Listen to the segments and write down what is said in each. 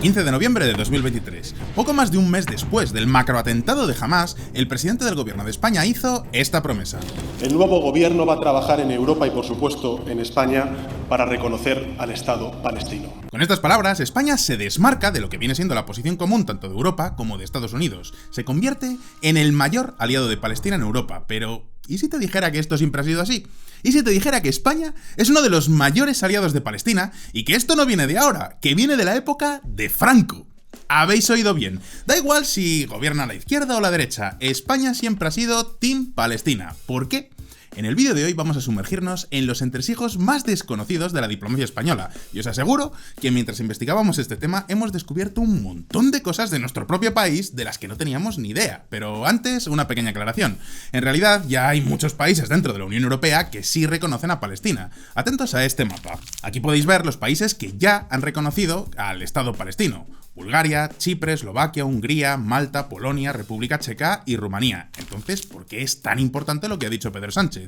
15 de noviembre de 2023, poco más de un mes después del macroatentado de Hamás, el presidente del gobierno de España hizo esta promesa. El nuevo gobierno va a trabajar en Europa y, por supuesto, en España para reconocer al Estado palestino. Con estas palabras, España se desmarca de lo que viene siendo la posición común tanto de Europa como de Estados Unidos. Se convierte en el mayor aliado de Palestina en Europa, pero ¿y si te dijera que esto siempre ha sido así? ¿Y si te dijera que España es uno de los mayores aliados de Palestina y que esto no viene de ahora, que viene de la época de Franco? Habéis oído bien. Da igual si gobierna la izquierda o la derecha, España siempre ha sido Team Palestina. ¿Por qué? En el vídeo de hoy vamos a sumergirnos en los entresijos más desconocidos de la diplomacia española, y os aseguro que mientras investigábamos este tema hemos descubierto un montón de cosas de nuestro propio país de las que no teníamos ni idea. Pero antes, una pequeña aclaración. En realidad ya hay muchos países dentro de la Unión Europea que sí reconocen a Palestina. Atentos a este mapa. Aquí podéis ver los países que ya han reconocido al Estado palestino: Bulgaria, Chipre, Eslovaquia, Hungría, Malta, Polonia, República Checa y Rumanía. Entonces, ¿por qué es tan importante lo que ha dicho Pedro Sánchez?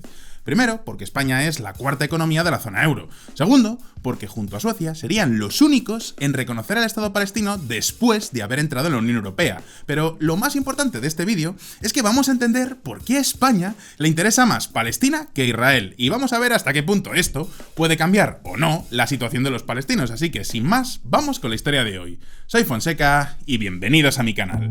Primero, porque España es la cuarta economía de la zona euro. Segundo, porque junto a Suecia serían los únicos en reconocer al Estado palestino después de haber entrado en la Unión Europea. Pero lo más importante de este vídeo es que vamos a entender por qué a España le interesa más Palestina que Israel. Y vamos a ver hasta qué punto esto puede cambiar o no la situación de los palestinos. Así que sin más, vamos con la historia de hoy. Soy Fonseca y bienvenidos a mi canal.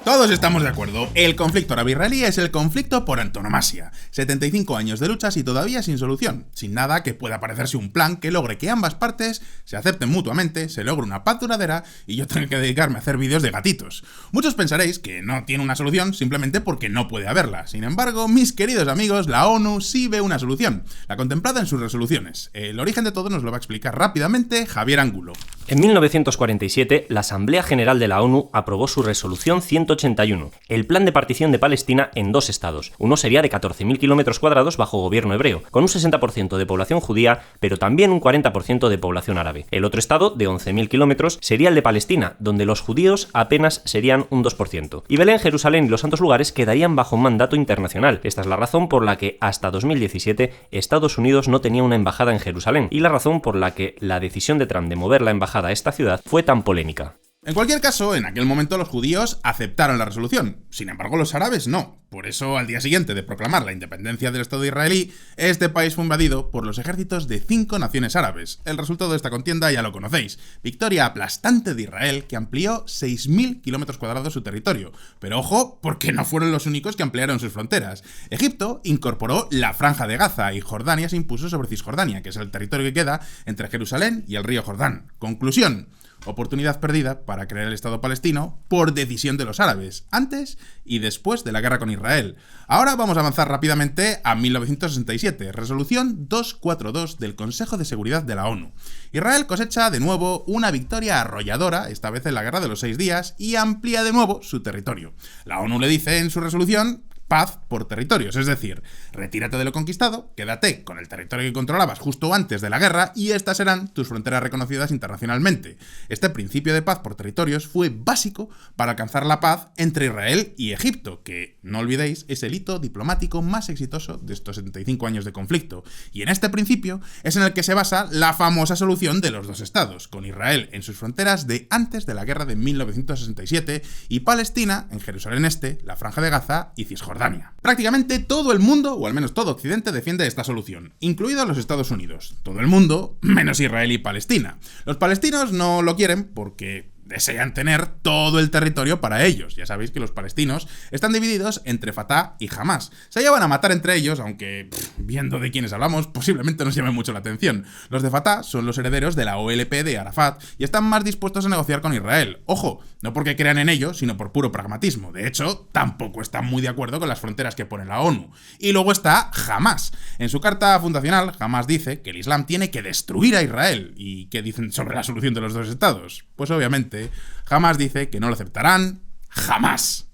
Todos estamos de acuerdo, el conflicto árabe-israelí es el conflicto por antonomasia. 75 años de luchas y todavía sin solución, sin nada que pueda parecerse un plan que logre que ambas partes se acepten mutuamente, se logre una paz duradera y yo tenga que dedicarme a hacer vídeos de gatitos. Muchos pensaréis que no tiene una solución simplemente porque no puede haberla. Sin embargo, mis queridos amigos, la ONU sí ve una solución, la contemplada en sus resoluciones. El origen de todo nos lo va a explicar rápidamente Javier Angulo. En 1947, la Asamblea General de la ONU aprobó su resolución 181, el plan de partición de Palestina en dos estados. Uno sería de 14.000 kilómetros cuadrados bajo gobierno hebreo, con un 60% de población judía, pero también un 40% de población árabe. El otro estado, de 11.000 kilómetros, sería el de Palestina, donde los judíos apenas serían un 2%. Y Belén, Jerusalén y los Santos Lugares quedarían bajo un mandato internacional. Esta es la razón por la que hasta 2017 Estados Unidos no tenía una embajada en Jerusalén, y la razón por la que la decisión de Trump de mover la embajada a esta ciudad fue tan polémica. En cualquier caso, en aquel momento los judíos aceptaron la resolución, sin embargo los árabes no. Por eso, al día siguiente de proclamar la independencia del Estado israelí, este país fue invadido por los ejércitos de 5 naciones árabes. El resultado de esta contienda ya lo conocéis: victoria aplastante de Israel, que amplió 6.000 kilómetros cuadrados su territorio. Pero ojo, porque no fueron los únicos que ampliaron sus fronteras. Egipto incorporó la Franja de Gaza y Jordania se impuso sobre Cisjordania, que es el territorio que queda entre Jerusalén y el río Jordán. Conclusión: oportunidad perdida para crear el Estado palestino por decisión de los árabes, antes y después de la guerra con Israel. Ahora vamos a avanzar rápidamente a 1967, resolución 242 del Consejo de Seguridad de la ONU. Israel cosecha de nuevo una victoria arrolladora, esta vez en la Guerra de los 6 días, y amplía de nuevo su territorio. La ONU le dice en su resolución: paz por territorios, es decir, retírate de lo conquistado, quédate con el territorio que controlabas justo antes de la guerra y estas serán tus fronteras reconocidas internacionalmente. Este principio de paz por territorios fue básico para alcanzar la paz entre Israel y Egipto, que, no olvidéis, es el hito diplomático más exitoso de estos 75 años de conflicto. Y en este principio es en el que se basa la famosa solución de los dos estados, con Israel en sus fronteras de antes de la guerra de 1967 y Palestina en Jerusalén Este, la Franja de Gaza y Cisjordania. Prácticamente todo el mundo, o al menos todo Occidente, defiende esta solución, incluidos los Estados Unidos. Todo el mundo, menos Israel y Palestina. Los palestinos no lo quieren porque desean tener todo el territorio para ellos. Ya sabéis que los palestinos están divididos entre Fatah y Hamás. Se llevan a matar entre ellos, aunque, viendo de quiénes hablamos, posiblemente nos llame mucho la atención. Los de Fatah son los herederos de la OLP de Arafat y están más dispuestos a negociar con Israel. Ojo, no porque crean en ello, sino por puro pragmatismo. De hecho, tampoco están muy de acuerdo con las fronteras que pone la ONU. Y luego está Hamás. En su carta fundacional, Hamás dice que el Islam tiene que destruir a Israel. ¿Y qué dicen sobre la solución de los dos estados? Pues obviamente Hamás dice que no lo aceptarán jamás.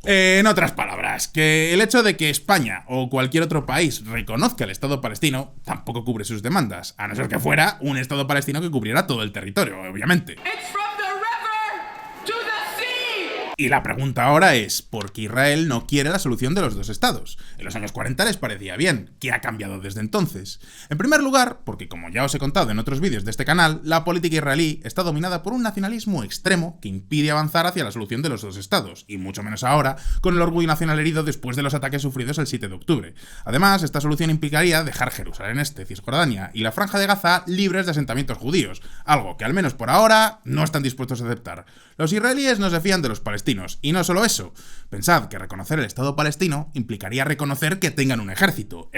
En otras palabras, que el hecho de que España o cualquier otro país reconozca el Estado palestino tampoco cubre sus demandas, a no ser que fuera un Estado palestino que cubriera todo el territorio, obviamente. Y la pregunta ahora es, ¿por qué Israel no quiere la solución de los dos estados? En los años 40 les parecía bien. ¿Qué ha cambiado desde entonces? En primer lugar, porque como ya os he contado en otros vídeos de este canal, la política israelí está dominada por un nacionalismo extremo que impide avanzar hacia la solución de los dos estados, y mucho menos ahora, con el orgullo nacional herido después de los ataques sufridos el 7 de octubre. Además, esta solución implicaría dejar Jerusalén Este, Cisjordania y la Franja de Gaza libres de asentamientos judíos, algo que al menos por ahora no están dispuestos a aceptar. Los israelíes no se fían de los palestinos, y no solo eso. Pensad que reconocer el Estado palestino implicaría reconocer que tengan un ejército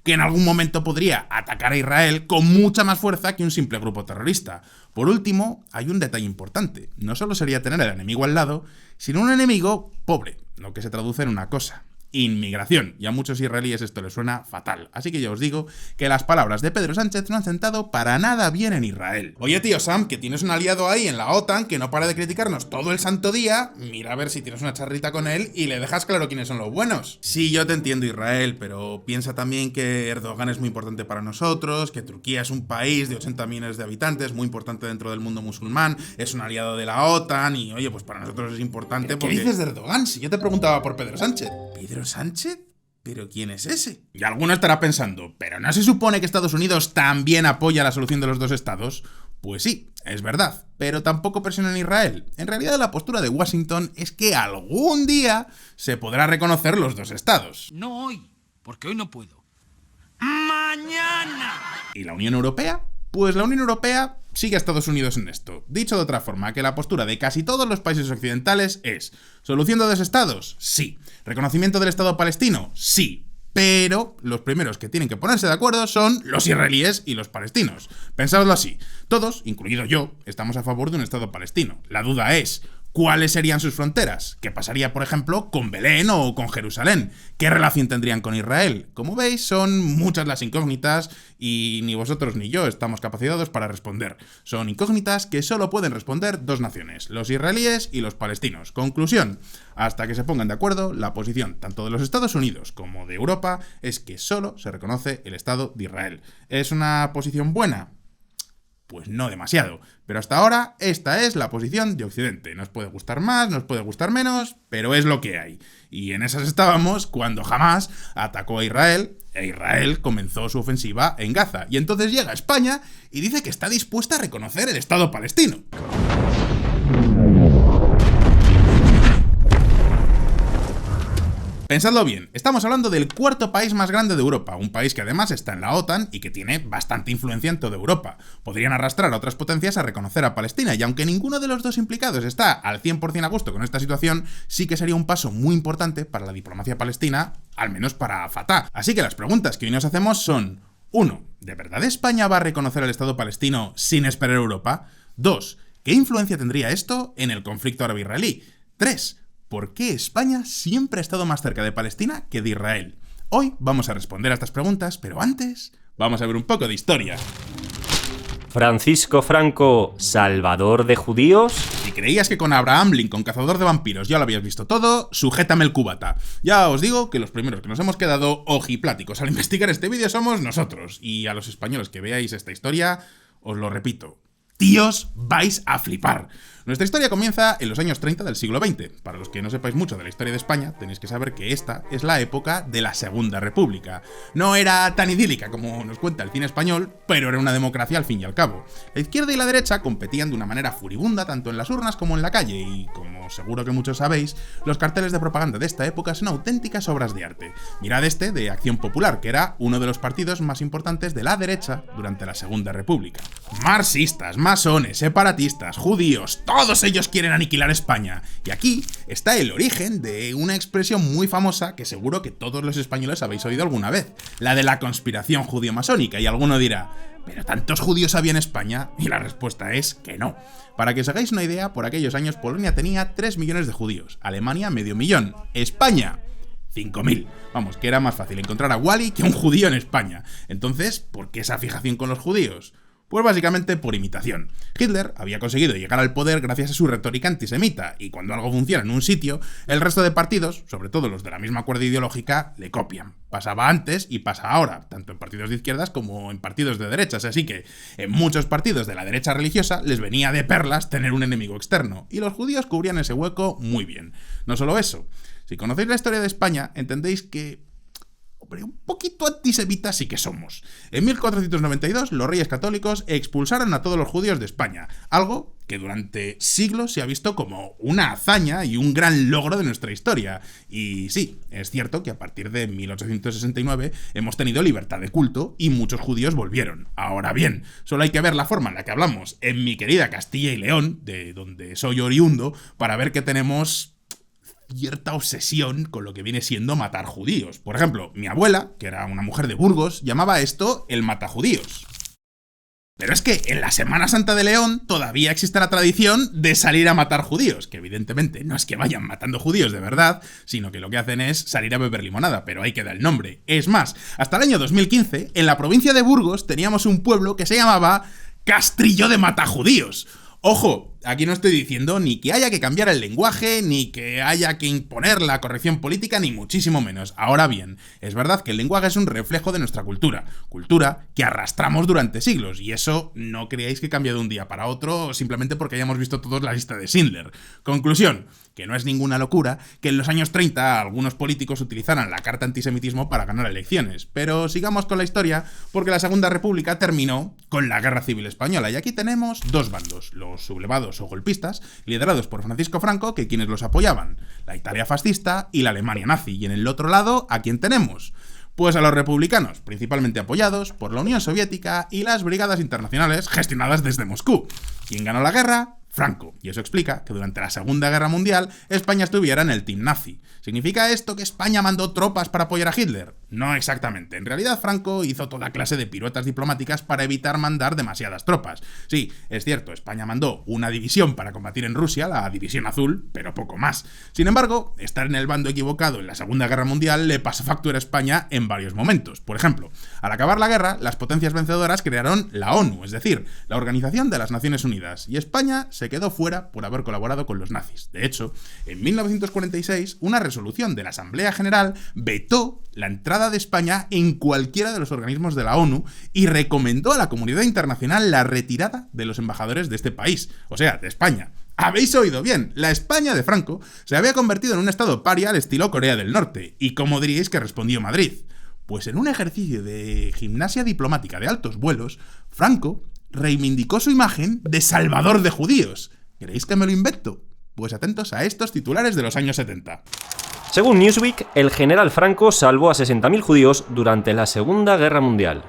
que en algún momento podría atacar a Israel con mucha más fuerza que un simple grupo terrorista. Por último, hay un detalle importante. No solo sería tener al enemigo al lado, sino un enemigo pobre, lo que se traduce en una cosa: inmigración, y a muchos israelíes esto les suena fatal. Así que ya os digo que las palabras de Pedro Sánchez no han sentado para nada bien en Israel. Oye, tío Sam, que tienes un aliado ahí en la OTAN que no para de criticarnos todo el santo día, mira a ver si tienes una charrita con él y le dejas claro quiénes son los buenos. Sí, yo te entiendo, Israel, pero piensa también que Erdogan es muy importante para nosotros, que Turquía es un país de 80 millones de habitantes, muy importante dentro del mundo musulmán, es un aliado de la OTAN y, oye, pues para nosotros es importante porque... ¿Qué dices de Erdogan? Si yo te preguntaba por Pedro Sánchez. ¿Pedro Sánchez? ¿Pero quién es ese? Y alguno estará pensando, ¿pero no se supone que Estados Unidos también apoya la solución de los dos estados? Pues sí, es verdad, pero tampoco presiona en Israel. En realidad la postura de Washington es que algún día se podrá reconocer los dos estados. No hoy, porque hoy no puedo. ¡Mañana! ¿Y la Unión Europea? Pues la Unión Europea sigue a Estados Unidos en esto. Dicho de otra forma, que la postura de casi todos los países occidentales es: ¿solución de dos estados? Sí. ¿Reconocimiento del Estado palestino? Sí. Pero los primeros que tienen que ponerse de acuerdo son los israelíes y los palestinos. Pensadlo así: todos, incluido yo, estamos a favor de un Estado palestino. La duda es: ¿cuáles serían sus fronteras? ¿Qué pasaría, por ejemplo, con Belén o con Jerusalén? ¿Qué relación tendrían con Israel? Como veis, son muchas las incógnitas y ni vosotros ni yo estamos capacitados para responder. Son incógnitas que solo pueden responder dos naciones: los israelíes y los palestinos. Conclusión: hasta que se pongan de acuerdo, la posición tanto de los Estados Unidos como de Europa es que solo se reconoce el Estado de Israel. ¿Es una posición buena? Pues no demasiado, pero hasta ahora esta es la posición de Occidente. Nos puede gustar más, nos puede gustar menos, pero es lo que hay. Y en esas estábamos cuando Hamás atacó a Israel, e Israel comenzó su ofensiva en Gaza. Y entonces llega España y dice que está dispuesta a reconocer el Estado palestino. Pensadlo bien, estamos hablando del cuarto país más grande de Europa, un país que además está en la OTAN y que tiene bastante influencia en toda Europa. Podrían arrastrar a otras potencias a reconocer a Palestina, y aunque ninguno de los dos implicados está al 100% a gusto con esta situación, sí que sería un paso muy importante para la diplomacia palestina, al menos para Fatah. Así que las preguntas que hoy nos hacemos son: 1. ¿De verdad España va a reconocer al Estado palestino sin esperar a Europa? 2. ¿Qué influencia tendría esto en el conflicto árabe-israelí? 3. ¿Por qué España siempre ha estado más cerca de Palestina que de Israel? Hoy vamos a responder a estas preguntas, pero antes vamos a ver un poco de historia. Francisco Franco, ¿salvador de judíos? Si creías que con Abraham Lincoln, cazador de vampiros, ya lo habías visto todo, sujétame el cubata. Ya os digo que los primeros que nos hemos quedado ojipláticos al investigar este vídeo somos nosotros. Y a los españoles que veáis esta historia, os lo repito: tíos, vais a flipar. Nuestra historia comienza en los años 30 del siglo XX. Para los que no sepáis mucho de la historia de España, tenéis que saber que esta es la época de la Segunda República. No era tan idílica como nos cuenta el cine español, pero era una democracia al fin y al cabo. La izquierda y la derecha competían de una manera furibunda tanto en las urnas como en la calle, y como seguro que muchos sabéis, los carteles de propaganda de esta época son auténticas obras de arte. Mirad este de Acción Popular, que era uno de los partidos más importantes de la derecha durante la Segunda República. Marxistas, masones, separatistas, judíos, todos ellos quieren aniquilar España. Y aquí está el origen de una expresión muy famosa que seguro que todos los españoles habéis oído alguna vez: la de la conspiración judío-masónica. Y alguno dirá: ¿pero tantos judíos había en España? Y la respuesta es que no. Para que os hagáis una idea, por aquellos años Polonia tenía 3 millones de judíos, Alemania medio millón, España 5.000. Vamos, que era más fácil encontrar a Wally que un judío en España. Entonces, ¿por qué esa fijación con los judíos? Pues básicamente por imitación. Hitler había conseguido llegar al poder gracias a su retórica antisemita, y cuando algo funciona en un sitio, el resto de partidos, sobre todo los de la misma cuerda ideológica, le copian. Pasaba antes y pasa ahora, tanto en partidos de izquierdas como en partidos de derechas, así que en muchos partidos de la derecha religiosa les venía de perlas tener un enemigo externo, y los judíos cubrían ese hueco muy bien. No solo eso, si conocéis la historia de España, entendéis que un poquito antisemitas sí que somos. En 1492 los reyes católicos expulsaron a todos los judíos de España, algo que durante siglos se ha visto como una hazaña y un gran logro de nuestra historia. Y sí, es cierto que a partir de 1869 hemos tenido libertad de culto y muchos judíos volvieron. Ahora bien, solo hay que ver la forma en la que hablamos en mi querida Castilla y León, de donde soy oriundo, para ver que tenemos cierta obsesión con lo que viene siendo matar judíos. Por ejemplo, mi abuela, que era una mujer de Burgos, llamaba esto el matajudíos. Pero es que en la Semana Santa de León todavía existe la tradición de salir a matar judíos, que evidentemente no es que vayan matando judíos de verdad, sino que lo que hacen es salir a beber limonada, pero ahí queda el nombre. Es más, hasta el año 2015, en la provincia de Burgos teníamos un pueblo que se llamaba Castrillo de Matajudíos. Ojo, aquí no estoy diciendo ni que haya que cambiar el lenguaje, ni que haya que imponer la corrección política, ni muchísimo menos. Ahora bien, es verdad que el lenguaje es un reflejo de nuestra cultura que arrastramos durante siglos, y eso no creáis que cambia de un día para otro simplemente porque hayamos visto todos la lista de Schindler. Conclusión, que no es ninguna locura que en los años 30 algunos políticos utilizaran la carta antisemitismo para ganar elecciones, pero sigamos con la historia porque la Segunda República terminó con la Guerra Civil Española, y aquí tenemos dos bandos, los sublevados o golpistas, liderados por Francisco Franco, que quienes los apoyaban, la Italia fascista y la Alemania nazi, y en el otro lado, ¿a quién tenemos? Pues a los republicanos, principalmente apoyados por la Unión Soviética y las brigadas internacionales gestionadas desde Moscú. ¿Quién ganó la guerra? Franco, y eso explica que durante la Segunda Guerra Mundial España estuviera en el team nazi. ¿Significa esto que España mandó tropas para apoyar a Hitler? No exactamente. En realidad Franco hizo toda clase de piruetas diplomáticas para evitar mandar demasiadas tropas. Sí, es cierto, España mandó una división para combatir en Rusia, la División Azul, pero poco más. Sin embargo, estar en el bando equivocado en la Segunda Guerra Mundial le pasó factura a España en varios momentos. Por ejemplo, al acabar la guerra, las potencias vencedoras crearon la ONU, es decir, la Organización de las Naciones Unidas, y España se quedó fuera por haber colaborado con los nazis. De hecho, en 1946, una resolución de la Asamblea General vetó la entrada de España en cualquiera de los organismos de la ONU y recomendó a la comunidad internacional la retirada de los embajadores de este país, o sea, de España. Habéis oído bien, la España de Franco se había convertido en un estado paria al estilo Corea del Norte. ¿Y cómo diríais que respondió Madrid? Pues en un ejercicio de gimnasia diplomática de altos vuelos, Franco reivindicó su imagen de salvador de judíos. ¿Creéis que me lo invento? Pues atentos a estos titulares de los años 70. Según Newsweek, el general Franco salvó a 60.000 judíos durante la Segunda Guerra Mundial.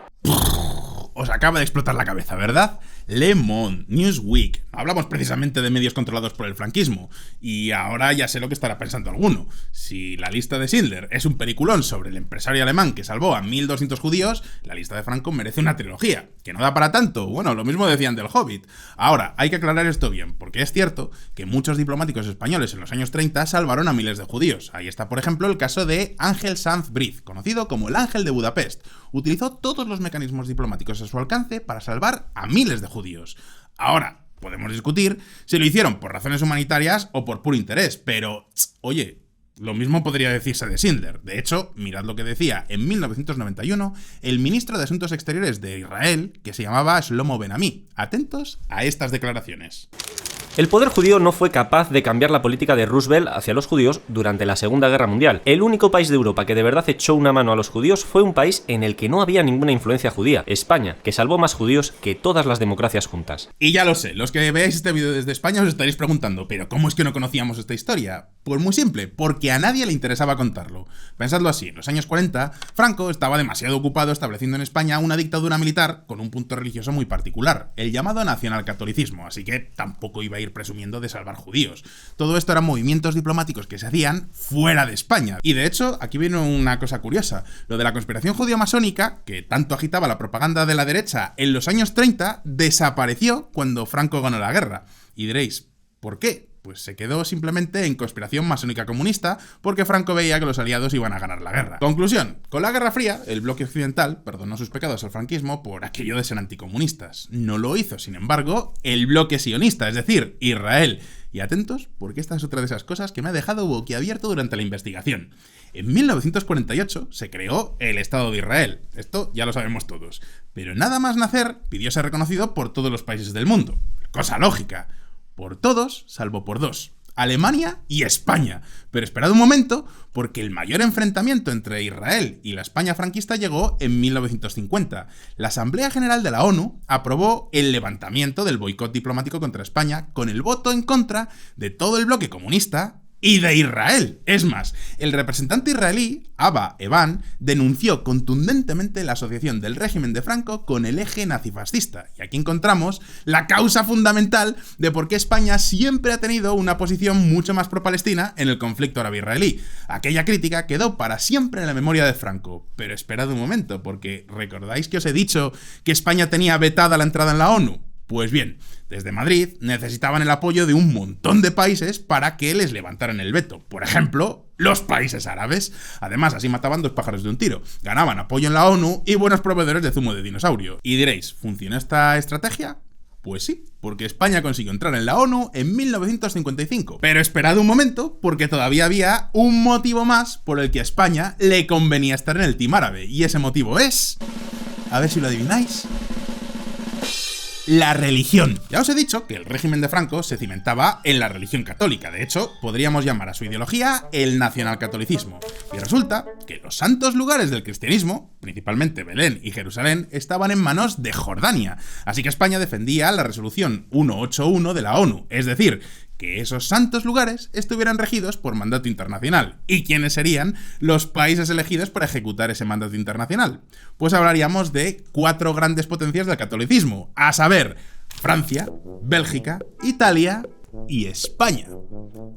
Os acaba de explotar la cabeza, ¿verdad? Le Monde, Newsweek. Hablamos precisamente de medios controlados por el franquismo. Y ahora ya sé lo que estará pensando alguno. Si la lista de Schindler es un peliculón sobre el empresario alemán que salvó a 1.200 judíos, la lista de Franco merece una trilogía. ¿Que no da para tanto? Bueno, lo mismo decían del Hobbit. Ahora, hay que aclarar esto bien, porque es cierto que muchos diplomáticos españoles en los años 30 salvaron a miles de judíos. Ahí está, por ejemplo, el caso de Ángel Sanz Briz, conocido como el Ángel de Budapest. Utilizó todos los mecanismos diplomáticos a su alcance para salvar a miles de judíos. Ahora, podemos discutir si lo hicieron por razones humanitarias o por puro interés, pero, oye, lo mismo podría decirse de Schindler. De hecho, mirad lo que decía en 1991 el ministro de Asuntos Exteriores de Israel, que se llamaba Shlomo Ben-Ami. Atentos a estas declaraciones. El poder judío no fue capaz de cambiar la política de Roosevelt hacia los judíos durante la Segunda Guerra Mundial. El único país de Europa que de verdad echó una mano a los judíos fue un país en el que no había ninguna influencia judía, España, que salvó más judíos que todas las democracias juntas. Y ya lo sé, los que veáis este vídeo desde España os estaréis preguntando, ¿pero cómo es que no conocíamos esta historia? Pues muy simple, porque a nadie le interesaba contarlo. Pensadlo así, en los años 40, Franco estaba demasiado ocupado estableciendo en España una dictadura militar con un punto religioso muy particular, el llamado nacionalcatolicismo, así que tampoco iba a ir presumiendo de salvar judíos. Todo esto eran movimientos diplomáticos que se hacían fuera de España. Y de hecho, aquí viene una cosa curiosa. Lo de la conspiración judío-masónica, que tanto agitaba la propaganda de la derecha en los años 30, desapareció cuando Franco ganó la guerra. Y diréis, ¿por qué? Pues se quedó simplemente en conspiración masónica comunista porque Franco veía que los aliados iban a ganar la guerra. Conclusión, con la Guerra Fría, el bloque occidental perdonó sus pecados al franquismo por aquello de ser anticomunistas. No lo hizo, sin embargo, el bloque sionista, es decir, Israel. Y atentos, porque esta es otra de esas cosas que me ha dejado boquiabierto durante la investigación. En 1948 se creó el Estado de Israel. Esto ya lo sabemos todos. Pero nada más nacer, pidió ser reconocido por todos los países del mundo. Cosa lógica. Por todos, salvo por dos. Alemania y España. Pero esperad un momento, porque el mayor enfrentamiento entre Israel y la España franquista llegó en 1950. La Asamblea General de la ONU aprobó el levantamiento del boicot diplomático contra España con el voto en contra de todo el bloque comunista y de Israel. Es más, el representante israelí, Abba Eban, denunció contundentemente la asociación del régimen de Franco con el eje nazifascista. Y aquí encontramos la causa fundamental de por qué España siempre ha tenido una posición mucho más pro-palestina en el conflicto árabe-israelí. Aquella crítica quedó para siempre en la memoria de Franco. Pero esperad un momento, porque ¿recordáis que os he dicho que España tenía vetada la entrada en la ONU? Pues bien, desde Madrid necesitaban el apoyo de un montón de países para que les levantaran el veto. Por ejemplo, los países árabes. Además, así mataban dos pájaros de un tiro. Ganaban apoyo en la ONU y buenos proveedores de zumo de dinosaurio. Y diréis, ¿funcionó esta estrategia? Pues sí, porque España consiguió entrar en la ONU en 1955. Pero esperad un momento, porque todavía había un motivo más por el que a España le convenía estar en el team árabe. Y ese motivo es... a ver si lo adivináis... la religión. Ya os he dicho que el régimen de Franco se cimentaba en la religión católica. De hecho, podríamos llamar a su ideología el nacionalcatolicismo. Y resulta que los santos lugares del cristianismo, principalmente Belén y Jerusalén, estaban en manos de Jordania. Así que España defendía la resolución 181 de la ONU, es decir, que esos santos lugares estuvieran regidos por mandato internacional. ¿Y quiénes serían los países elegidos para ejecutar ese mandato internacional? Pues hablaríamos de 4 grandes potencias del catolicismo, a saber, Francia, Bélgica, Italia y España.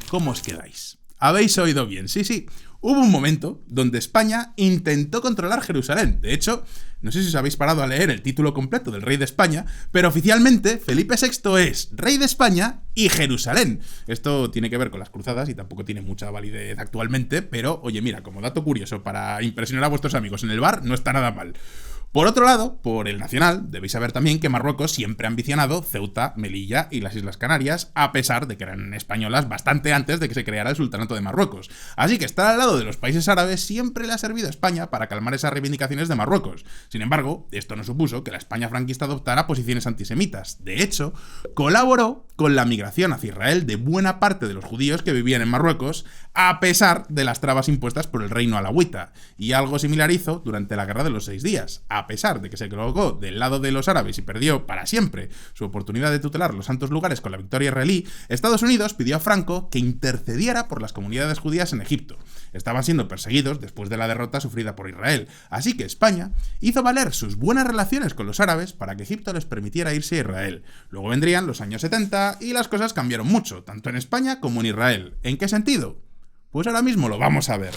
¿Cómo os quedáis? ¿Habéis oído bien? Sí. Hubo un momento donde España intentó controlar Jerusalén. De hecho, no sé si os habéis parado a leer el título completo del rey de España, pero oficialmente Felipe VI es rey de España y Jerusalén. Esto tiene que ver con las cruzadas y tampoco tiene mucha validez actualmente, pero oye, mira, como dato curioso para impresionar a vuestros amigos en el bar, no está nada mal. Por otro lado, por el nacional, debéis saber también que Marruecos siempre ha ambicionado Ceuta, Melilla y las Islas Canarias, a pesar de que eran españolas bastante antes de que se creara el Sultanato de Marruecos. Así que estar al lado de los países árabes siempre le ha servido a España para calmar esas reivindicaciones de Marruecos. Sin embargo, esto no supuso que la España franquista adoptara posiciones antisemitas. De hecho, colaboró con la migración hacia Israel de buena parte de los judíos que vivían en Marruecos, a pesar de las trabas impuestas por el reino alauita. Y algo similar hizo durante la Guerra de los 6 días. A pesar de que se colocó del lado de los árabes y perdió para siempre su oportunidad de tutelar los santos lugares con la victoria israelí, Estados Unidos pidió a Franco que intercediera por las comunidades judías en Egipto. Estaban siendo perseguidos después de la derrota sufrida por Israel, así que España hizo valer sus buenas relaciones con los árabes para que Egipto les permitiera irse a Israel. Luego vendrían los años 70 y las cosas cambiaron mucho, tanto en España como en Israel. ¿En qué sentido? Pues ahora mismo lo vamos a ver.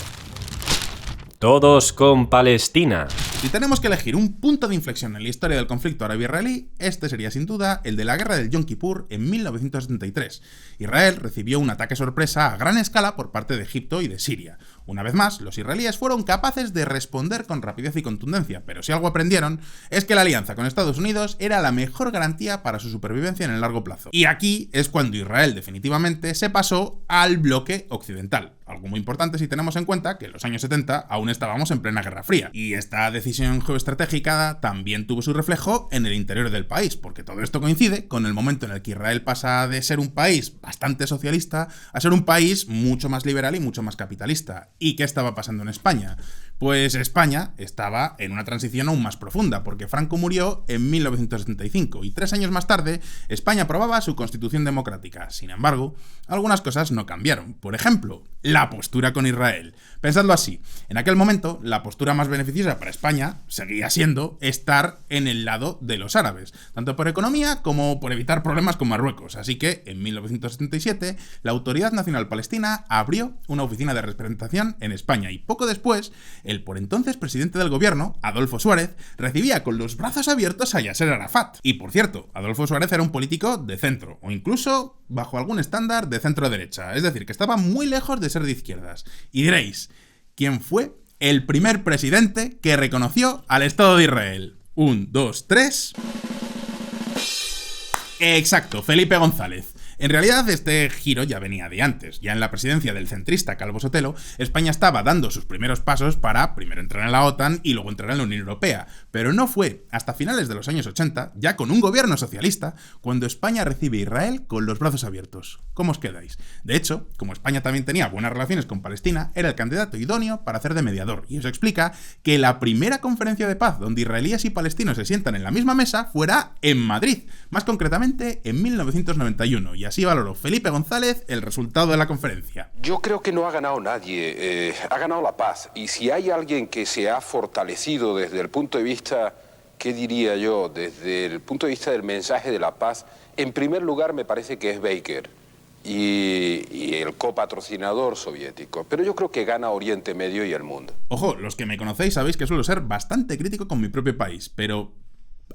Todos con Palestina. Si tenemos que elegir un punto de inflexión en la historia del conflicto árabe-israelí, este sería sin duda el de la guerra del Yom Kippur en 1973. Israel recibió un ataque sorpresa a gran escala por parte de Egipto y de Siria. Una vez más, los israelíes fueron capaces de responder con rapidez y contundencia, pero si algo aprendieron es que la alianza con Estados Unidos era la mejor garantía para su supervivencia en el largo plazo. Y aquí es cuando Israel definitivamente se pasó al bloque occidental. Algo muy importante si tenemos en cuenta que en los años 70 aún estábamos en plena Guerra Fría. Y esta decisión geoestratégica también tuvo su reflejo en el interior del país, porque todo esto coincide con el momento en el que Israel pasa de ser un país bastante socialista a ser un país mucho más liberal y mucho más capitalista. ¿Y qué estaba pasando en España? Pues España estaba en una transición aún más profunda, porque Franco murió en 1975 y 3 años más tarde España aprobaba su constitución democrática. Sin embargo, algunas cosas no cambiaron. Por ejemplo, la la postura con Israel. Pensadlo así, en aquel momento la postura más beneficiosa para España seguía siendo estar en el lado de los árabes, tanto por economía como por evitar problemas con Marruecos, así que en 1977 la Autoridad Nacional Palestina abrió una oficina de representación en España y poco después el por entonces presidente del gobierno, Adolfo Suárez, recibía con los brazos abiertos a Yasser Arafat. Y por cierto, Adolfo Suárez era un político de centro, o incluso bajo algún estándar de centro-derecha, es decir, que estaba muy lejos de ser de izquierdas. Y diréis, ¿quién fue el primer presidente que reconoció al Estado de Israel? 1, 2, 3... Exacto, Felipe González. En realidad este giro ya venía de antes. Ya en la presidencia del centrista Calvo Sotelo, España estaba dando sus primeros pasos para primero entrar en la OTAN y luego entrar en la Unión Europea. Pero no fue hasta finales de los años 80, ya con un gobierno socialista, cuando España recibe a Israel con los brazos abiertos. ¿Cómo os quedáis? De hecho, como España también tenía buenas relaciones con Palestina, era el candidato idóneo para hacer de mediador. Y eso explica que la primera conferencia de paz donde israelíes y palestinos se sientan en la misma mesa fuera en Madrid, más concretamente en 1991. Y así valoró Felipe González el resultado de la conferencia. Yo creo que no ha ganado nadie, ha ganado la paz. Y si hay alguien que se ha fortalecido desde el punto de vista, ¿qué diría yo? Desde el punto de vista del mensaje de la paz, en primer lugar me parece que es Baker y el copatrocinador soviético. Pero yo creo que gana Oriente Medio y el mundo. Ojo, los que me conocéis sabéis que suelo ser bastante crítico con mi propio país, pero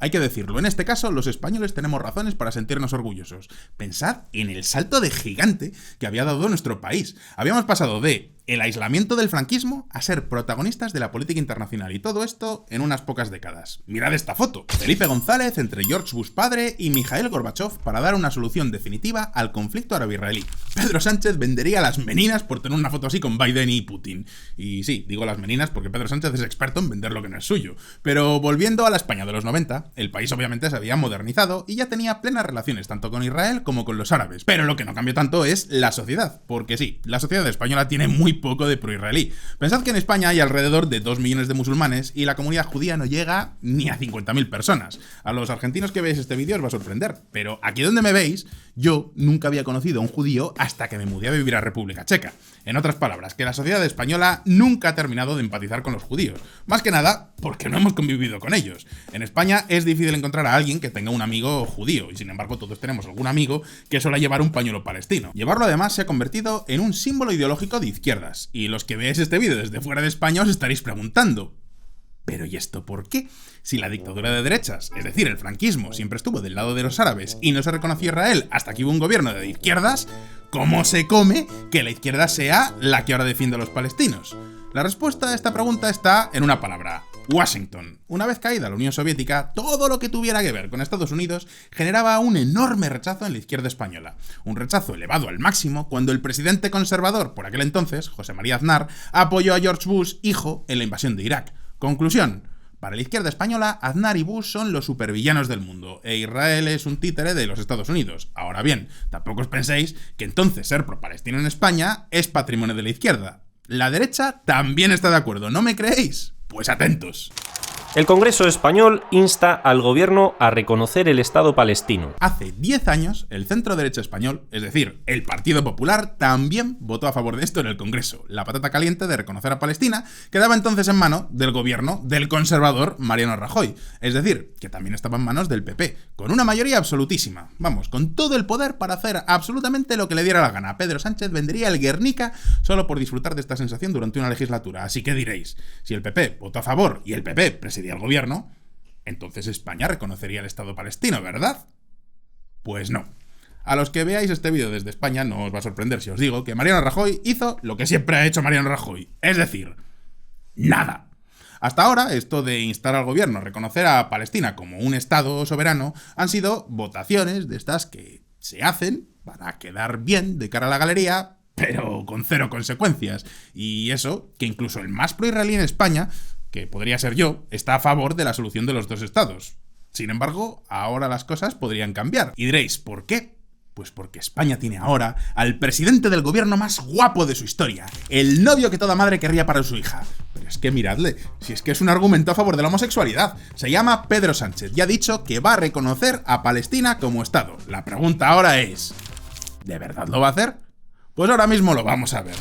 hay que decirlo, en este caso los españoles tenemos razones para sentirnos orgullosos. Pensad en el salto de gigante que había dado nuestro país. Habíamos pasado de el aislamiento del franquismo a ser protagonistas de la política internacional, y todo esto en unas pocas décadas. Mirad esta foto. Felipe González entre George Bush padre y Mikhail Gorbachev para dar una solución definitiva al conflicto árabe-israelí. Pedro Sánchez vendería las meninas por tener una foto así con Biden y Putin. Y sí, digo las meninas porque Pedro Sánchez es experto en vender lo que no es suyo. Pero volviendo a la España de los 90, el país obviamente se había modernizado y ya tenía plenas relaciones tanto con Israel como con los árabes. Pero lo que no cambió tanto es la sociedad, porque sí, la sociedad española tiene muy poco de pro-israelí. Pensad que en España hay alrededor de 2 millones de musulmanes y la comunidad judía no llega ni a 50.000 personas. A los argentinos que veis este vídeo os va a sorprender, pero aquí donde me veis, yo nunca había conocido a un judío hasta que me mudé a vivir a República Checa. En otras palabras, que la sociedad española nunca ha terminado de empatizar con los judíos. Más que nada, porque no hemos convivido con ellos. En España es difícil encontrar a alguien que tenga un amigo judío, y sin embargo todos tenemos algún amigo que suele llevar un pañuelo palestino. Llevarlo además se ha convertido en un símbolo ideológico de izquierdas. Y los que veáis este vídeo desde fuera de España os estaréis preguntando, ¿pero y esto por qué? Si la dictadura de derechas, es decir, el franquismo, siempre estuvo del lado de los árabes y no se reconoció a Israel hasta que hubo un gobierno de izquierdas, ¿cómo se come que la izquierda sea la que ahora defiende a los palestinos? La respuesta a esta pregunta está en una palabra: Washington. Una vez caída la Unión Soviética, todo lo que tuviera que ver con Estados Unidos generaba un enorme rechazo en la izquierda española. Un rechazo elevado al máximo cuando el presidente conservador, por aquel entonces, José María Aznar, apoyó a George Bush, hijo, en la invasión de Irak. Conclusión: para la izquierda española, Aznar y Bush son los supervillanos del mundo, e Israel es un títere de los Estados Unidos. Ahora bien, tampoco os penséis que entonces ser pro-palestino en España es patrimonio de la izquierda. La derecha también está de acuerdo, ¿no me creéis? Pues atentos. El Congreso español insta al gobierno a reconocer el Estado palestino. Hace 10 años, el centro derecha español, es decir, el Partido Popular, también votó a favor de esto en el Congreso. La patata caliente de reconocer a Palestina quedaba entonces en mano del gobierno del conservador Mariano Rajoy. Es decir, que también estaba en manos del PP, con una mayoría absolutísima. Vamos, con todo el poder para hacer absolutamente lo que le diera la gana. Pedro Sánchez vendería el Guernica solo por disfrutar de esta sensación durante una legislatura. Así que diréis, si el PP votó a favor y el PP presidía el gobierno, entonces España reconocería el Estado palestino, ¿verdad? Pues no. A los que veáis este vídeo desde España no os va a sorprender si os digo que Mariano Rajoy hizo lo que siempre ha hecho Mariano Rajoy, es decir, nada. Hasta ahora, esto de instar al gobierno a reconocer a Palestina como un Estado soberano han sido votaciones de estas que se hacen para quedar bien de cara a la galería, pero con cero consecuencias. Y eso, que incluso el más pro-israelí en España, que podría ser yo, está a favor de la solución de los dos estados. Sin embargo, ahora las cosas podrían cambiar. Y diréis, ¿por qué? Pues porque España tiene ahora al presidente del gobierno más guapo de su historia, el novio que toda madre querría para su hija. Pero es que miradle, si es que es un argumento a favor de la homosexualidad. Se llama Pedro Sánchez y ha dicho que va a reconocer a Palestina como Estado. La pregunta ahora es, ¿de verdad lo va a hacer? Pues ahora mismo lo vamos a ver.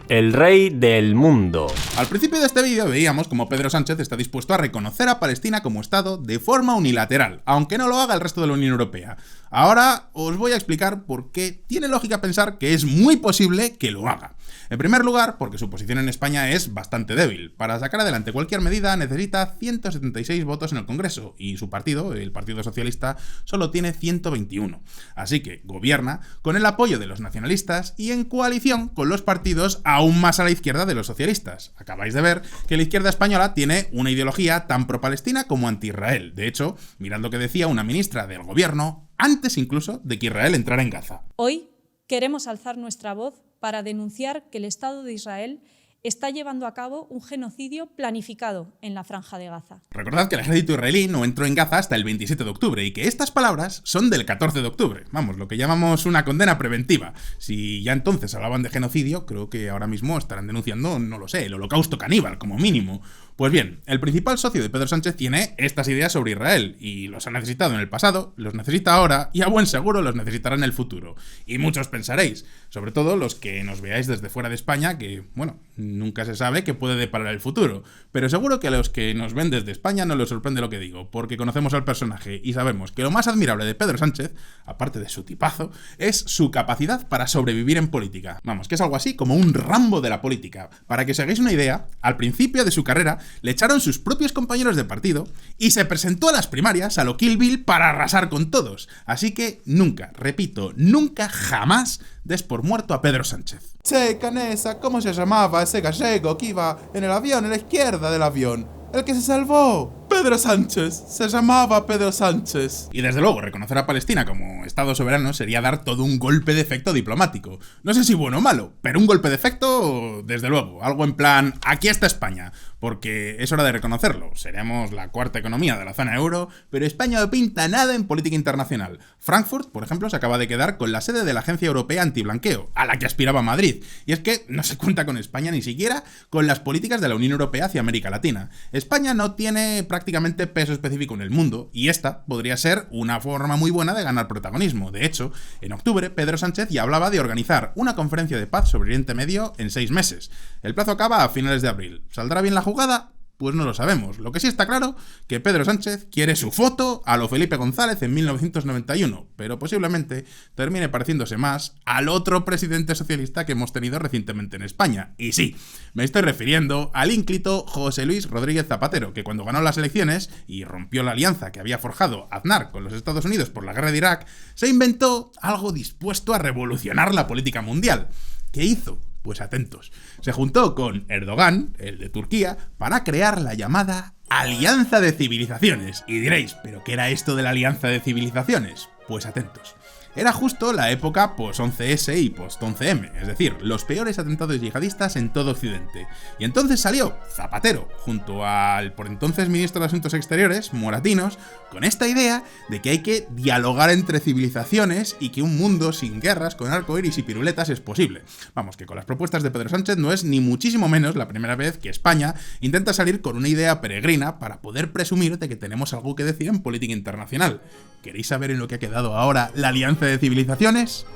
el rey del mundo. Al principio de este vídeo veíamos como Pedro Sánchez está dispuesto a reconocer a Palestina como Estado de forma unilateral, aunque no lo haga el resto de la Unión Europea. Ahora os voy a explicar por qué tiene lógica pensar que es muy posible que lo haga. En primer lugar, porque su posición en España es bastante débil. Para sacar adelante cualquier medida necesita 176 votos en el Congreso y su partido, el Partido Socialista, solo tiene 121. Así que gobierna con el apoyo de los nacionalistas y en coalición con los partidos aún más a la izquierda de los socialistas. Acabáis de ver que la izquierda española tiene una ideología tan pro-palestina como anti-Israel. De hecho, mirad lo que decía una ministra del gobierno antes incluso de que Israel entrara en Gaza. Hoy queremos alzar nuestra voz para denunciar que el Estado de Israel está llevando a cabo un genocidio planificado en la Franja de Gaza. Recordad que el ejército israelí no entró en Gaza hasta el 27 de octubre y que estas palabras son del 14 de octubre. Vamos, lo que llamamos una condena preventiva. Si ya entonces hablaban de genocidio, creo que ahora mismo estarán denunciando, no lo sé, el holocausto caníbal, como mínimo. Pues bien, el principal socio de Pedro Sánchez tiene estas ideas sobre Israel y los ha necesitado en el pasado, los necesita ahora y a buen seguro los necesitará en el futuro. Y muchos pensaréis, sobre todo los que nos veáis desde fuera de España, que, bueno, nunca se sabe qué puede deparar el futuro. Pero seguro que a los que nos ven desde España no les sorprende lo que digo, porque conocemos al personaje y sabemos que lo más admirable de Pedro Sánchez, aparte de su tipazo, es su capacidad para sobrevivir en política. Vamos, que es algo así como un Rambo de la política. Para que os hagáis una idea, al principio de su carrera le echaron sus propios compañeros de partido y se presentó a las primarias a lo Kill Bill para arrasar con todos. Así que nunca, repito, nunca, jamás des por muerto a Pedro Sánchez. Che, Canesa, ¿cómo se llamaba ese gallego que iba en el avión, en la izquierda del avión? El que se salvó. Pedro Sánchez. Se llamaba Pedro Sánchez. Y desde luego, reconocer a Palestina como Estado soberano sería dar todo un golpe de efecto diplomático. No sé si bueno o malo, pero un golpe de efecto, desde luego. Algo en plan, aquí está España. Porque es hora de reconocerlo. Seremos la cuarta economía de la zona euro, pero España no pinta nada en política internacional. Frankfurt, por ejemplo, se acaba de quedar con la sede de la Agencia Europea Antiblanqueo, a la que aspiraba Madrid. Y es que no se cuenta con España ni siquiera con las políticas de la Unión Europea hacia América Latina. España no tiene prácticamente peso específico en el mundo, y esta podría ser una forma muy buena de ganar protagonismo. De hecho, en octubre, Pedro Sánchez ya hablaba de organizar una conferencia de paz sobre Oriente Medio en 6 meses. El plazo acaba a finales de abril. ¿Saldrá bien la jugada? Pues no lo sabemos. Lo que sí está claro, que Pedro Sánchez quiere su foto a lo Felipe González en 1991, pero posiblemente termine pareciéndose más al otro presidente socialista que hemos tenido recientemente en España. Y sí, me estoy refiriendo al ínclito José Luis Rodríguez Zapatero, que cuando ganó las elecciones y rompió la alianza que había forjado Aznar con los Estados Unidos por la guerra de Irak, se inventó algo dispuesto a revolucionar la política mundial. ¿Qué hizo? Pues atentos. Se juntó con Erdogan, el de Turquía, para crear la llamada Alianza de Civilizaciones. Y diréis, ¿pero qué era esto de la Alianza de Civilizaciones? Pues atentos. Era justo la época post-11S y post-11M, es decir, los peores atentados yihadistas en todo Occidente. Y entonces salió Zapatero, junto al por entonces ministro de Asuntos Exteriores, Moratinos, con esta idea de que hay que dialogar entre civilizaciones y que un mundo sin guerras, con arcoíris y piruletas es posible. Vamos, que con las propuestas de Pedro Sánchez no es ni muchísimo menos la primera vez que España intenta salir con una idea peregrina para poder presumir de que tenemos algo que decir en política internacional. ¿Queréis saber en lo que ha quedado ahora la Alianza de Civilizaciones?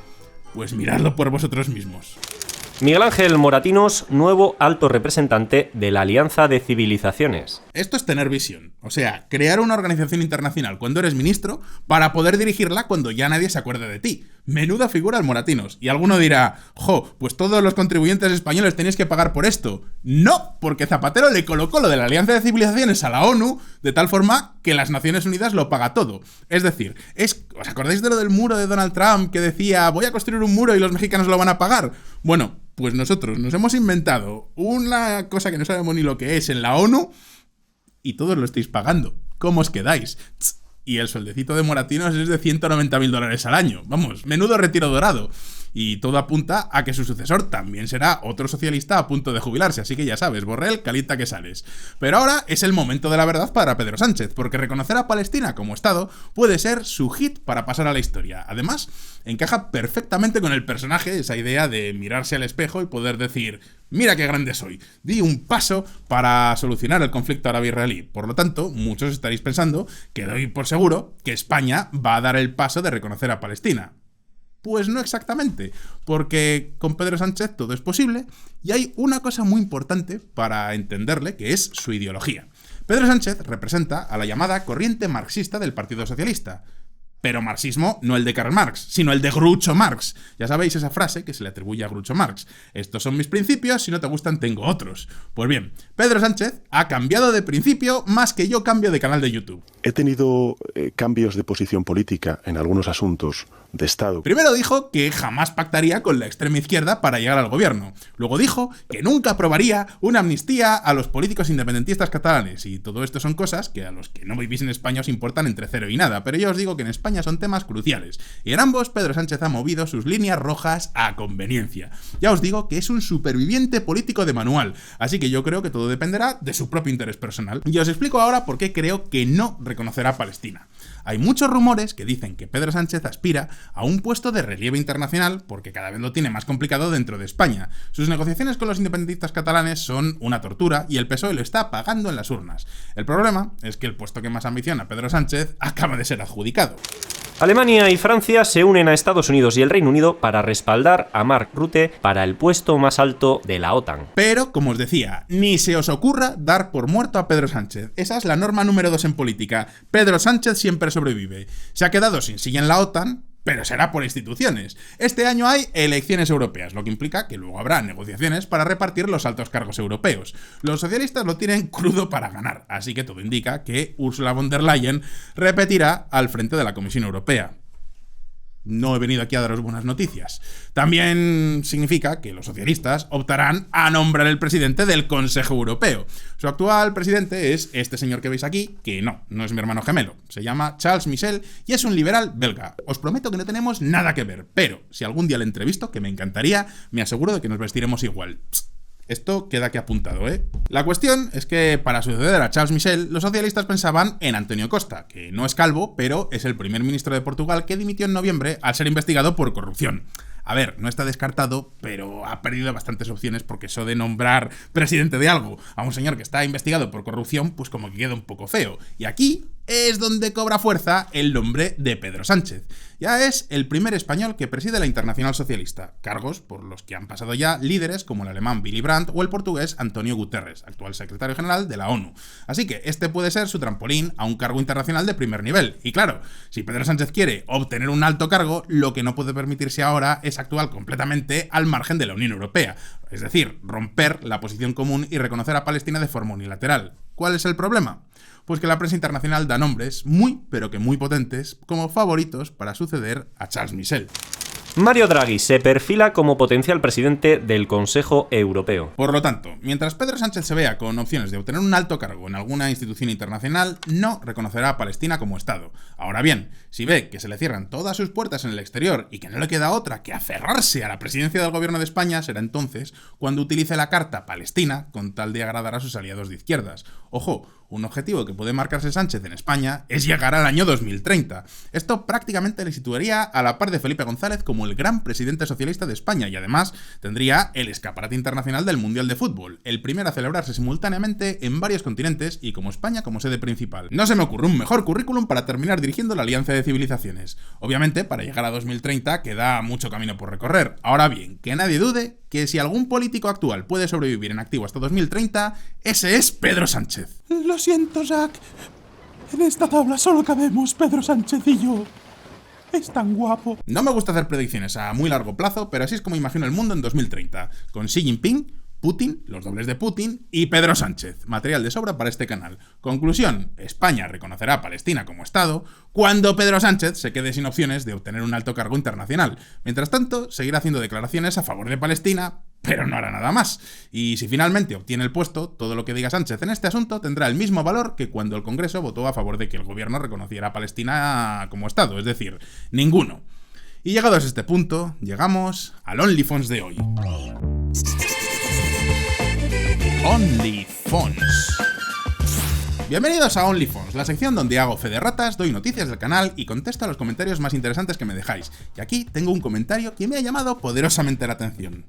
Pues miradlo por vosotros mismos. Miguel Ángel Moratinos, nuevo alto representante de la Alianza de Civilizaciones. Esto es tener visión, o sea, crear una organización internacional cuando eres ministro para poder dirigirla cuando ya nadie se acuerde de ti. Menuda figura el Moratinos. Y alguno dirá, jo, pues todos los contribuyentes españoles tenéis que pagar por esto. No, porque Zapatero le colocó lo de la Alianza de Civilizaciones a la ONU de tal forma que las Naciones Unidas lo paga todo. Es decir, ¿os acordáis de lo del muro de Donald Trump que decía, voy a construir un muro y los mexicanos lo van a pagar? Bueno, pues nosotros nos hemos inventado una cosa que no sabemos ni lo que es en la ONU y todos lo estáis pagando. ¿Cómo os quedáis? Y el sueldecito de Moratinos es de $190.000 al año. Vamos, menudo retiro dorado. Y todo apunta a que su sucesor también será otro socialista a punto de jubilarse, así que ya sabes, Borrell, calienta que sales. Pero ahora es el momento de la verdad para Pedro Sánchez, porque reconocer a Palestina como Estado puede ser su hit para pasar a la historia. Además, encaja perfectamente con el personaje, esa idea de mirarse al espejo y poder decir, mira qué grande soy, di un paso para solucionar el conflicto árabe-israelí. Por lo tanto, muchos estaréis pensando que doy por seguro que España va a dar el paso de reconocer a Palestina. Pues no exactamente, porque con Pedro Sánchez todo es posible y hay una cosa muy importante para entenderle, que es su ideología. Pedro Sánchez representa a la llamada corriente marxista del Partido Socialista. Pero marxismo no el de Karl Marx, sino el de Groucho Marx. Ya sabéis esa frase que se le atribuye a Groucho Marx. Estos son mis principios, si no te gustan tengo otros. Pues bien, Pedro Sánchez ha cambiado de principio más que yo cambio de canal de YouTube. He tenido cambios de posición política en algunos asuntos de Estado. Primero dijo que jamás pactaría con la extrema izquierda para llegar al gobierno. Luego dijo que nunca aprobaría una amnistía a los políticos independentistas catalanes. Y todo esto son cosas que a los que no vivís en España os importan entre cero y nada. Pero yo os digo que en España son temas cruciales. Y en ambos Pedro Sánchez ha movido sus líneas rojas a conveniencia. Ya os digo que es un superviviente político de manual. Así que yo creo que todo dependerá de su propio interés personal. Y os explico ahora por qué creo que no reconocerá Palestina. Hay muchos rumores que dicen que Pedro Sánchez aspira a un puesto de relieve internacional porque cada vez lo tiene más complicado dentro de España. Sus negociaciones con los independentistas catalanes son una tortura y el PSOE lo está pagando en las urnas. El problema es que el puesto que más ambiciona Pedro Sánchez acaba de ser adjudicado. Alemania y Francia se unen a Estados Unidos y el Reino Unido para respaldar a Mark Rutte para el puesto más alto de la OTAN. Pero, como os decía, ni se os ocurra dar por muerto a Pedro Sánchez. Esa es la norma número 2 en política. Pedro Sánchez siempre sobrevive. Se ha quedado sin silla en la OTAN, pero será por instituciones. Este año hay elecciones europeas, lo que implica que luego habrá negociaciones para repartir los altos cargos europeos. Los socialistas lo tienen crudo para ganar, así que todo indica que Ursula von der Leyen repetirá al frente de la Comisión Europea. No he venido aquí a daros buenas noticias. También significa que los socialistas optarán a nombrar el presidente del Consejo Europeo. Su actual presidente es este señor que veis aquí, que no es mi hermano gemelo. Se llama Charles Michel y es un liberal belga. Os prometo que no tenemos nada que ver, pero si algún día le entrevisto, que me encantaría, me aseguro de que nos vestiremos igual. Esto queda aquí apuntado, ¿eh? La cuestión es que para suceder a Charles Michel, los socialistas pensaban en Antonio Costa, que no es calvo, pero es el primer ministro de Portugal que dimitió en noviembre al ser investigado por corrupción. A ver, no está descartado, pero ha perdido bastantes opciones porque eso de nombrar presidente de algo a un señor que está investigado por corrupción, pues como que queda un poco feo. Y aquí es donde cobra fuerza el nombre de Pedro Sánchez. Ya es el primer español que preside la Internacional Socialista, cargos por los que han pasado ya líderes como el alemán Willy Brandt o el portugués Antonio Guterres, actual secretario general de la ONU. Así que este puede ser su trampolín a un cargo internacional de primer nivel. Y claro, si Pedro Sánchez quiere obtener un alto cargo, lo que no puede permitirse ahora es actuar completamente al margen de la Unión Europea. Es decir, romper la posición común y reconocer a Palestina de forma unilateral. ¿Cuál es el problema? Pues que la prensa internacional da nombres muy, pero que muy potentes como favoritos para suceder a Charles Michel. Mario Draghi se perfila como potencial presidente del Consejo Europeo. Por lo tanto, mientras Pedro Sánchez se vea con opciones de obtener un alto cargo en alguna institución internacional, no reconocerá a Palestina como Estado. Ahora bien, si ve que se le cierran todas sus puertas en el exterior y que no le queda otra que aferrarse a la presidencia del gobierno de España, será entonces cuando utilice la carta Palestina con tal de agradar a sus aliados de izquierdas. Ojo, un objetivo que puede marcarse Sánchez en España es llegar al año 2030. Esto prácticamente le situaría a la par de Felipe González como el gran presidente socialista de España y además tendría el escaparate internacional del Mundial de Fútbol, el primero a celebrarse simultáneamente en varios continentes y como España como sede principal. No se me ocurre un mejor currículum para terminar dirigiendo la Alianza de Civilizaciones. Obviamente, para llegar a 2030 queda mucho camino por recorrer. Ahora bien, que nadie dude que si algún político actual puede sobrevivir en activo hasta 2030, ese es Pedro Sánchez. Lo siento, Jacques. En esta tabla solo cabemos Pedro Sánchez y yo. Es tan guapo. No me gusta hacer predicciones a muy largo plazo, pero así es como imagino el mundo en 2030, con Xi Jinping, Putin, los dobles de Putin y Pedro Sánchez. Material de sobra para este canal. Conclusión, España reconocerá a Palestina como Estado cuando Pedro Sánchez se quede sin opciones de obtener un alto cargo internacional. Mientras tanto, seguirá haciendo declaraciones a favor de Palestina, pero no hará nada más. Y si finalmente obtiene el puesto, todo lo que diga Sánchez en este asunto tendrá el mismo valor que cuando el Congreso votó a favor de que el gobierno reconociera a Palestina como Estado, es decir, ninguno. Y llegados a este punto, llegamos al OnlyFans de hoy. OnlyFans. Bienvenidos a OnlyFans, la sección donde hago fe de ratas, doy noticias del canal y contesto a los comentarios más interesantes que me dejáis. Y aquí tengo un comentario que me ha llamado poderosamente la atención.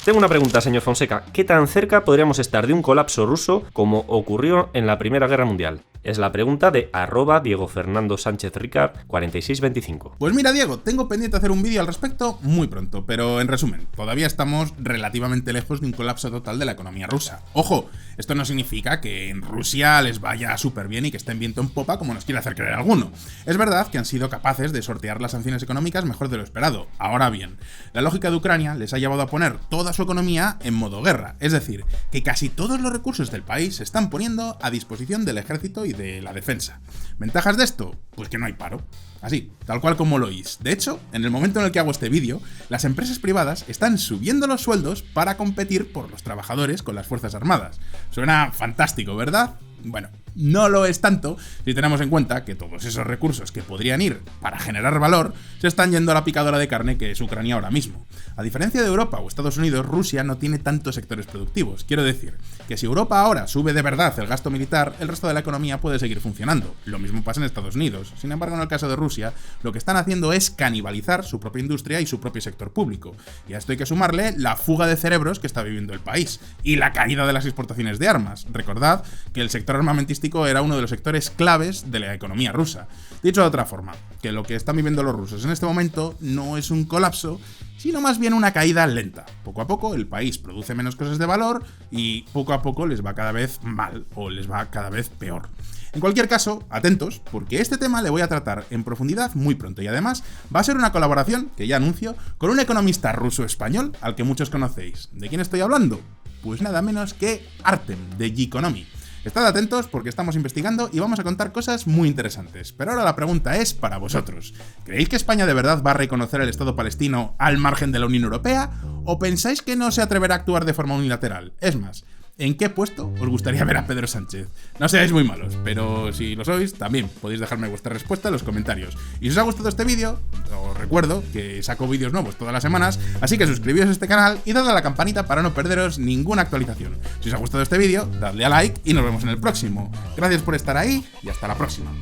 Tengo una pregunta, señor Fonseca. ¿Qué tan cerca podríamos estar de un colapso ruso como ocurrió en la Primera Guerra Mundial? Es la pregunta de @DiegoFernandoSánchezRicard4625. Pues mira, Diego, tengo pendiente hacer un vídeo al respecto muy pronto, pero en resumen, todavía estamos relativamente lejos de un colapso total de la economía rusa. Ojo, esto no significa que en Rusia les vaya súper bien y que estén viento en popa como nos quiere hacer creer alguno. Es verdad que han sido capaces de sortear las sanciones económicas mejor de lo esperado. Ahora bien, la lógica de Ucrania les ha llevado a poner toda su economía en modo guerra, es decir, que casi todos los recursos del país se están poniendo a disposición del ejército y de la defensa. ¿Ventajas de esto? Pues que no hay paro. Así, tal cual como lo oís. De hecho, en el momento en el que hago este vídeo, las empresas privadas están subiendo los sueldos para competir por los trabajadores con las Fuerzas Armadas. Suena fantástico, ¿verdad? Bueno, no lo es tanto si tenemos en cuenta que todos esos recursos que podrían ir para generar valor se están yendo a la picadora de carne que es Ucrania ahora mismo. A diferencia de Europa o Estados Unidos, Rusia no tiene tantos sectores productivos. Quiero decir que si Europa ahora sube de verdad el gasto militar, el resto de la economía puede seguir funcionando. Lo mismo pasa en Estados Unidos. Sin embargo, en el caso de Rusia, lo que están haciendo es canibalizar su propia industria y su propio sector público. Y a esto hay que sumarle la fuga de cerebros que está viviendo el país y la caída de las exportaciones de armas. Recordad que el sector armamentístico era uno de los sectores claves de la economía rusa. Dicho de otra forma, que lo que están viviendo los rusos en este momento no es un colapso, sino más bien una caída lenta. Poco a poco el país produce menos cosas de valor y poco a poco les va cada vez mal o les va cada vez peor. En cualquier caso, atentos, porque este tema le voy a tratar en profundidad muy pronto y además va a ser una colaboración, que ya anuncio, con un economista ruso-español al que muchos conocéis. ¿De quién estoy hablando? Pues nada menos que Artem, de Geekonomy. Estad atentos porque estamos investigando y vamos a contar cosas muy interesantes. Pero ahora la pregunta es para vosotros. ¿Creéis que España de verdad va a reconocer el Estado palestino al margen de la Unión Europea? ¿O pensáis que no se atreverá a actuar de forma unilateral? Es más, ¿en qué puesto os gustaría ver a Pedro Sánchez? No seáis muy malos, pero si lo sois, también podéis dejarme vuestra respuesta en los comentarios. Y si os ha gustado este vídeo, os recuerdo que saco vídeos nuevos todas las semanas, así que suscribíos a este canal y dadle a la campanita para no perderos ninguna actualización. Si os ha gustado este vídeo, dadle a like y nos vemos en el próximo. Gracias por estar ahí y hasta la próxima.